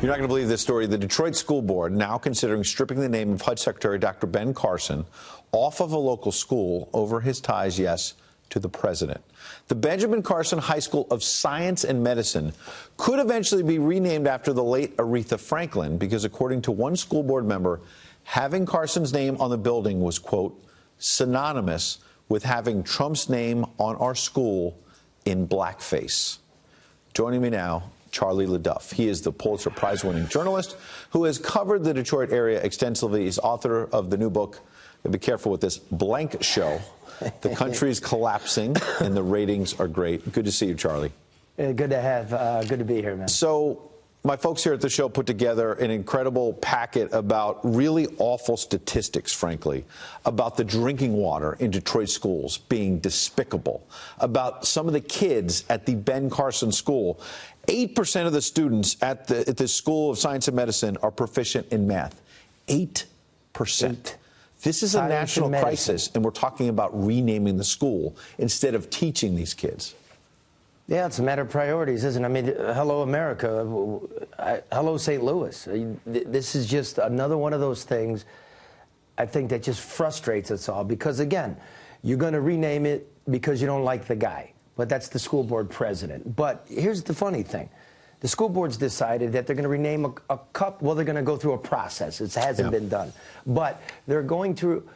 You're not going to believe this story. The Detroit School Board now considering stripping the name of HUD Secretary Dr. Ben Carson off of a local school over his ties, yes, to the president. The Benjamin Carson High School of Science and Medicine could eventually be renamed after the late Aretha Franklin because, according to one school board member, having Carson's name on the building was, quote, synonymous with having Trump's name on our school in blackface. Joining me now, Charlie LeDuff. He is the Pulitzer Prize-winning journalist who has covered the Detroit area extensively. He's author of the new book, be careful with this, Blank Show. The country's collapsing and the ratings are great. Good to see you, Charlie. Good to be here, man. So my folks here at the show put together an incredible packet about really awful statistics, frankly, about the drinking water in Detroit schools being despicable, about some of the kids at the Ben Carson School. 8% of the students at the School of Science and Medicine are proficient in math. 8%. This is a national crisis, and we're talking about renaming the school instead of teaching these kids. Yeah, it's a matter of priorities, isn't it? I mean, hello, America. Hello, St. Louis. This is just another one of those things, I think, that just frustrates us all. Because, again, you're going to rename it because you don't like the guy. But that's the school board president. But here's the funny thing. The school board's decided that they're going to rename a couple. Well, they're going to go through a process. It hasn't been done. But they're going to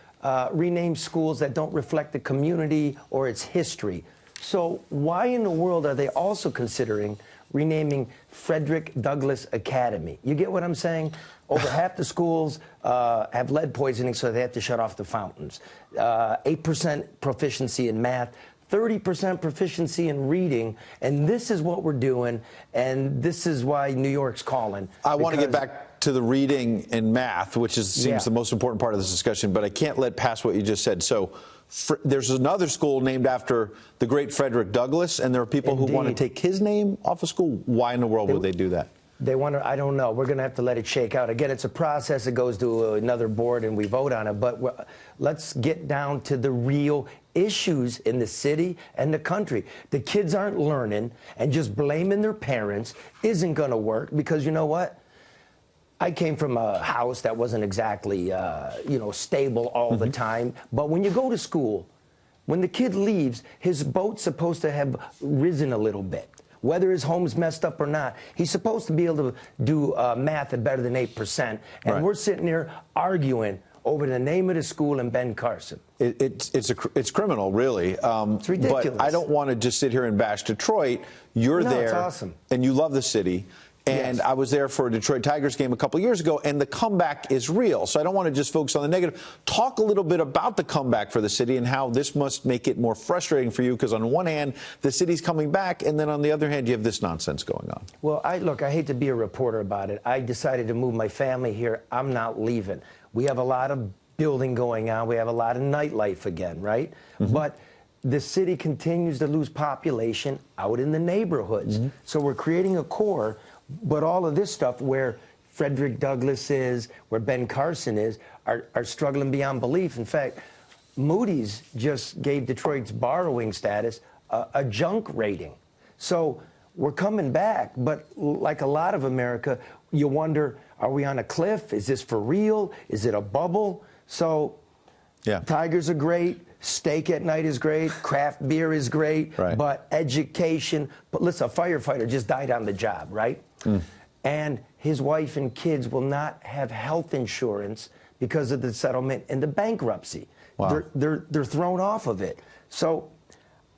rename schools that don't reflect the community or its history. So why in the world are they also considering renaming Frederick Douglass Academy? You get what I'm saying? Over half the schools have lead poisoning, so they have to shut off the fountains. 8% proficiency in math. 30% proficiency in reading, and this is what we're doing, and this is why New York's calling. I want to get back to the reading and math, which seems the most important part of this discussion, but I can't let pass what you just said. So there's another school named after the great Frederick Douglass, and there are people who want to take his name off of school. Why in the world would they do that? They want to, I don't know. We're going to have to let it shake out. Again, it's a process. It goes to another board and we vote on it. But let's get down to the real issues in the city and the country. The kids aren't learning, and just blaming their parents isn't going to work, because you know what? I came from a house that wasn't exactly, stable all the time. But when you go to school, when the kid leaves, his boat's supposed to have risen a little bit. Whether his home's messed up or not, he's supposed to be able to do math at better than 8%. And we're sitting here arguing over the name of the school in Ben Carson. It's criminal, really. It's ridiculous. But I don't want to just sit here and bash Detroit. You're there, it's awesome. And you love the city. And I was there for a Detroit Tigers game a couple of years ago, and the comeback is real. So I don't want to just focus on the negative. Talk a little bit about the comeback for the city and how this must make it more frustrating for you, because on one hand, the city's coming back, and then on the other hand, you have this nonsense going on. Well, I hate to be a reporter about it. I decided to move my family here. I'm not leaving. We have a lot of building going on. We have a lot of nightlife again, right? But the city continues to lose population out in the neighborhoods. So we're creating a core. But all of this stuff, where Frederick Douglass is, where Ben Carson is, are struggling beyond belief. In fact, Moody's just gave Detroit's borrowing status a junk rating. So we're coming back, but like a lot of America, you wonder, are we on a cliff? Is this for real? Is it a bubble? So Tigers are great. Steak at night is great. Craft beer is great. But education. But listen, a firefighter just died on the job, right? And his wife and kids will not have health insurance because of the settlement and the bankruptcy. They're thrown off of it. So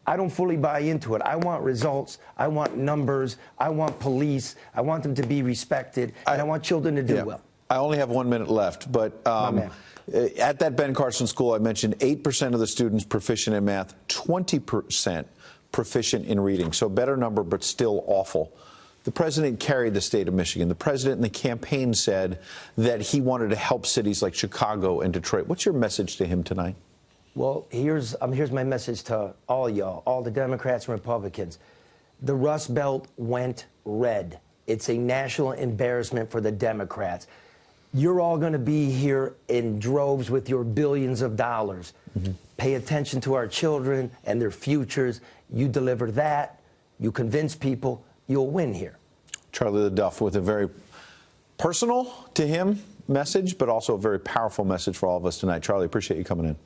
I don't fully buy into it. I want results. I want numbers. I want police. I want them to be respected. And I want children to do well. I only have 1 minute left, but at that Ben Carson school, I mentioned 8% of the students proficient in math, 20% proficient in reading. So a better number, but still awful. The president carried the state of Michigan. The president in the campaign said that he wanted to help cities like Chicago and Detroit. What's your message to him tonight? Well, here's my message to all y'all, all the Democrats and Republicans. The Rust Belt went red. It's a national embarrassment for the Democrats. You're all going to be here in droves with your billions of dollars. Pay attention to our children and their futures. You deliver that, you convince people, you'll win here. Charlie LeDuff with a very personal to him message, but also a very powerful message for all of us tonight. Charlie, appreciate you coming in.